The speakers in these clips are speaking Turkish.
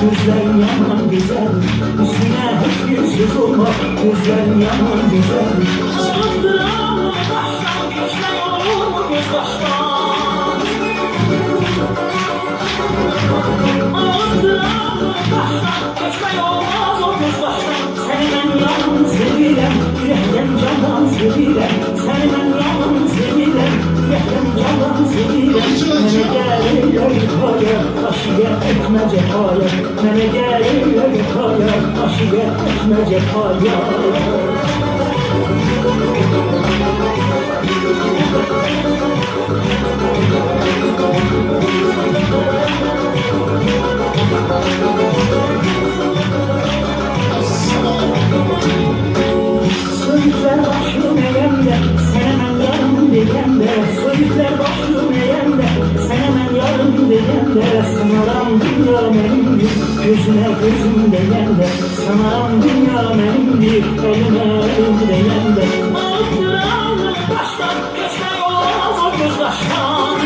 Gözler yaman güzel, üstüne hiçbir söz olma. Gözler yaman güzel. Çaldıramı baştan geçme yolunu göz baştan. Çaldıramı baştan geçme olmaz o göz baştan. Seni ben yaman sevilem, yürekten candan sevilem. Seni ben yaman sevilem, yürekten candan sevilem. Mene gel yukarı, aşıya etme cefaya. Mene gel yukarı, aşıya etme cefaya. Söğütler başım eğemde, sen hemen yarım diyemde. Söğütler başım eğemde, sen hemen yarım diyemde. Sanaram dünya benimdir, gözüne gözüm diyemde. Sanaram dünya benimdir, elime elim diyemde. Aldıramı baştan geçme olmaz o göz baştan.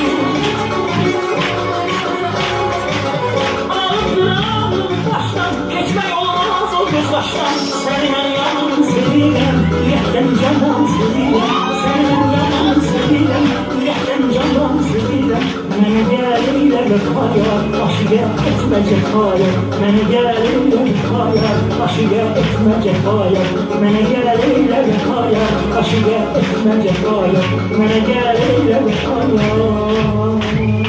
Aldıramı baştan geçme olmaz o göz baştan. Seni ben yaman sevilem, yürekten candan sevilem. Seni ben yaman sevilem, yürekten candan sevilem. Mene gel eyle vefaya, aşıya etme cefaya. Mene gel eyle vefaya, aşıya etme cefaya. Mene gel eyle vefaya, aşıya etme cefaya. Mene gel eyle vefaya.